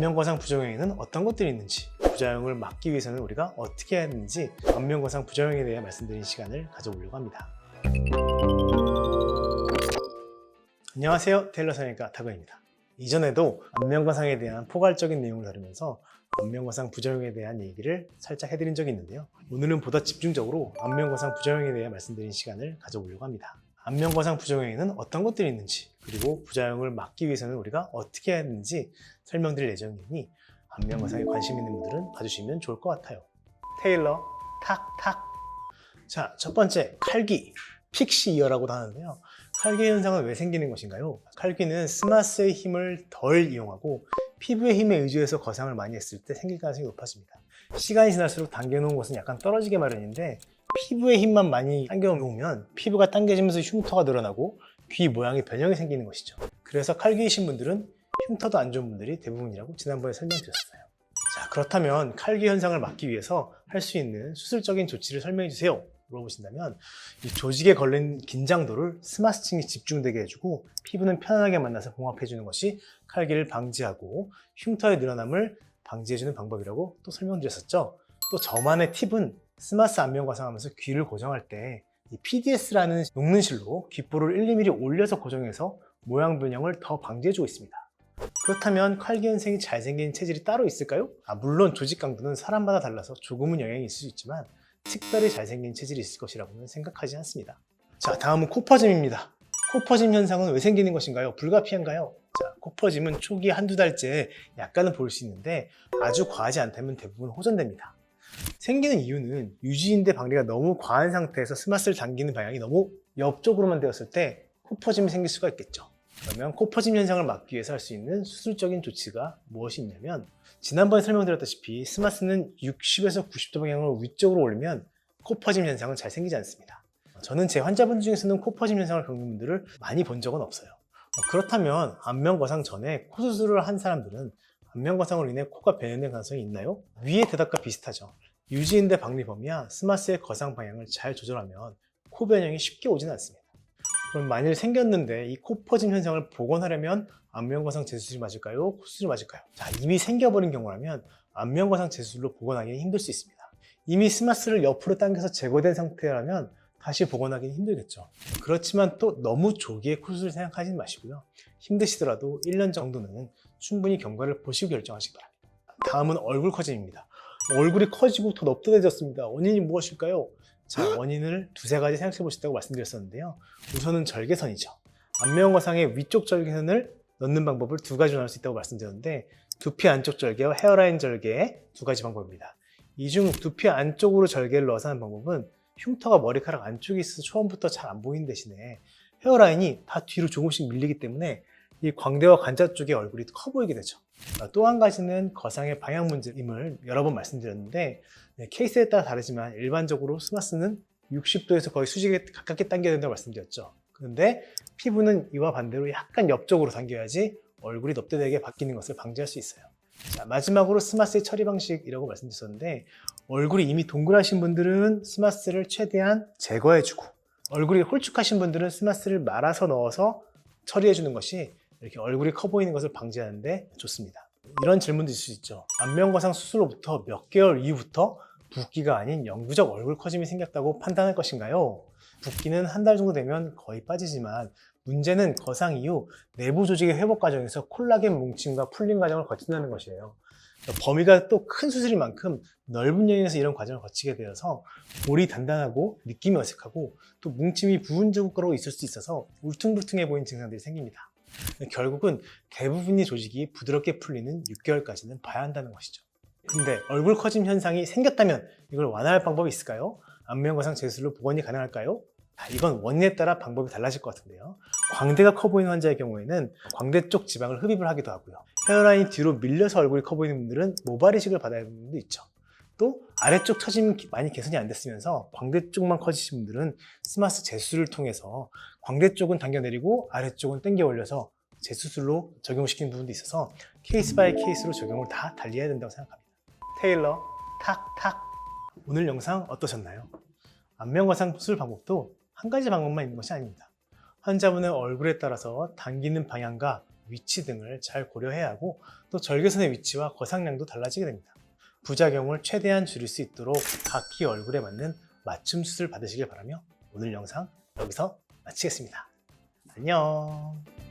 안면거상 부작용에는 어떤 것들이 있는지, 부작용을 막기 위해서는 우리가 어떻게 해야 하는지 안면거상 부작용에 대해 말씀드리는 시간을 가져보려고 합니다. 안녕하세요, 테일러 성형외과 타근입니다. 이전에도 안면거상에 대한 포괄적인 내용을 다루면서 안면거상 부작용에 대한 얘기를 살짝 해드린 적이 있는데요. 오늘은 보다 집중적으로 안면거상 부작용에 대해 말씀드리는 시간을 가져보려고 합니다. 안면거상 부작용에는 어떤 것들이 있는지, 그리고 부작용을 막기 위해서는 우리가 어떻게 해야 하는지 설명드릴 예정이니 안면거상에 관심 있는 분들은 봐주시면 좋을 것 같아요. 테일러 탁탁. 자, 첫 번째, 칼기, 픽시 이어라고도 하는데요. 칼기 현상은 왜 생기는 것인가요? 칼기는 스마스의 힘을 덜 이용하고 피부의 힘에 의지해서 거상을 많이 했을 때 생길 가능성이 높아집니다. 시간이 지날수록 당겨놓은 곳은 약간 떨어지게 마련인데 피부의 힘만 많이 당겨놓으면 피부가 당겨지면서 흉터가 늘어나고 귀 모양의 변형이 생기는 것이죠. 그래서 칼기이신 분들은 흉터도 안 좋은 분들이 대부분이라고 지난번에 설명드렸어요. 자, 그렇다면 칼기 현상을 막기 위해서 할 수 있는 수술적인 조치를 설명해 주세요 물어보신다면, 이 조직에 걸린 긴장도를 스마스층이 집중되게 해주고 피부는 편안하게 만나서 봉합해 주는 것이 칼기를 방지하고 흉터의 늘어남을 방지해 주는 방법이라고 또 설명드렸었죠. 또 저만의 팁은 스마스 안면거상 하면서 귀를 고정할 때 이 PDS라는 녹는 실로 귓볼을 1~2mm 올려서 고정해서 모양 변형을 더 방지해 주고 있습니다. 그렇다면 칼기 현상이 잘생긴 체질이 따로 있을까요? 물론 조직 강도는 사람마다 달라서 조금은 영향이 있을 수 있지만 특별히 잘생긴 체질이 있을 것이라고는 생각하지 않습니다. 자, 다음은 코퍼짐입니다. 코퍼짐 현상은 왜 생기는 것인가요? 불가피한가요? 자, 코퍼짐은 초기 한두 달째 약간은 보일 수 있는데 아주 과하지 않다면 대부분 호전됩니다. 생기는 이유는 유지인대 박리가 너무 과한 상태에서 스마스를 당기는 방향이 너무 옆쪽으로만 되었을 때 코퍼짐이 생길 수가 있겠죠. 그러면 코퍼짐 현상을 막기 위해서 할 수 있는 수술적인 조치가 무엇이 있냐면, 지난번에 설명드렸다시피 스마스는 60에서 90도 방향으로 위쪽으로 올리면 코퍼짐 현상은 잘 생기지 않습니다. 저는 제 환자분 중에서는 코퍼짐 현상을 겪는 분들을 많이 본 적은 없어요. 그렇다면 안면거상 전에 코 수술을 한 사람들은 안면거상으로 인해 코가 변형된 가능성이 있나요? 위의 대답과 비슷하죠. 유지인대 박리 범위와 스마스의 거상 방향을 잘 조절하면 코 변형이 쉽게 오지는 않습니다. 그럼 만일 생겼는데 이 코퍼짐 현상을 복원하려면 안면거상 재수술이 맞을까요? 코수술이 맞을까요? 자, 이미 생겨버린 경우라면 안면거상 재수술로 복원하기는 힘들 수 있습니다. 이미 스마스를 옆으로 당겨서 제거된 상태라면 다시 복원하기는 힘들겠죠. 그렇지만 또 너무 조기에 코수술 생각하지는 마시고요. 힘드시더라도 1년 정도는 충분히 경과를 보시고 결정하시기 바랍니다. 다음은 얼굴 커짐입니다. 얼굴이 커지고 더 넙도해졌습니다. 원인이 무엇일까요? 자, 원인을 두세 가지 생각해 보시다고 말씀드렸었는데요. 우선은 절개선이죠. 안면거상의 위쪽 절개선을 넣는 방법을 두 가지로 나눌 수 있다고 말씀드렸는데, 두피 안쪽 절개와 헤어라인 절개의 두 가지 방법입니다. 이 중 두피 안쪽으로 절개를 넣어서 하는 방법은 흉터가 머리카락 안쪽에 있어서 처음부터 잘 안 보이는 대신에 헤어라인이 다 뒤로 조금씩 밀리기 때문에 이 광대와 관자 쪽의 얼굴이 커 보이게 되죠. 또 한 가지는 거상의 방향 문제임을 여러 번 말씀드렸는데, 케이스에 따라 다르지만 일반적으로 스마스는 60도에서 거의 수직에 가깝게 당겨야 된다고 말씀드렸죠. 그런데 피부는 이와 반대로 약간 옆쪽으로 당겨야지 얼굴이 넙대대게 바뀌는 것을 방지할 수 있어요. 자, 마지막으로 스마스의 처리 방식이라고 말씀드렸었는데, 얼굴이 이미 동그라신 분들은 스마스를 최대한 제거해주고, 얼굴이 홀쭉하신 분들은 스마스를 말아서 넣어서 처리해주는 것이 이렇게 얼굴이 커 보이는 것을 방지하는 데 좋습니다. 이런 질문도 있을 수 있죠. 안면거상 수술로부터 몇 개월 이후부터 붓기가 아닌 영구적 얼굴 커짐이 생겼다고 판단할 것인가요? 붓기는 한 달 정도 되면 거의 빠지지만 문제는 거상 이후 내부 조직의 회복 과정에서 콜라겐 뭉침과 풀림 과정을 거친다는 것이에요. 범위가 또 큰 수술인 만큼 넓은 영역에서 이런 과정을 거치게 되어서 볼이 단단하고 느낌이 어색하고 또 뭉침이 부분 자국으로 있을 수 있어서 울퉁불퉁해 보이는 증상들이 생깁니다. 결국은 대부분의 조직이 부드럽게 풀리는 6개월까지는 봐야 한다는 것이죠. 근데 얼굴 커짐 현상이 생겼다면 이걸 완화할 방법이 있을까요? 안면거상 재수술로 복원이 가능할까요? 이건 원인에 따라 방법이 달라질 것 같은데요. 광대가 커 보이는 환자의 경우에는 광대 쪽 지방을 흡입을 하기도 하고요. 헤어라인이 뒤로 밀려서 얼굴이 커 보이는 분들은 모발 이식을 받아야 하는 분도 있죠. 또 아래쪽 처짐이 많이 개선이 안 됐으면서 광대 쪽만 커지신 분들은 스마스 재수술을 통해서 광대 쪽은 당겨내리고 아래쪽은 당겨 올려서 재수술로 적용시키는 부분도 있어서 케이스 바이 케이스로 적용을 다 달리해야 된다고 생각합니다. 테일러 탁탁. 오늘 영상 어떠셨나요? 안면거상 수술 방법도 한 가지 방법만 있는 것이 아닙니다. 환자분의 얼굴에 따라서 당기는 방향과 위치 등을 잘 고려해야 하고 또 절개선의 위치와 거상량도 달라지게 됩니다. 부작용을 최대한 줄일 수 있도록 각기 얼굴에 맞는 맞춤 수술 받으시길 바라며 오늘 영상 여기서 마치겠습니다. 안녕.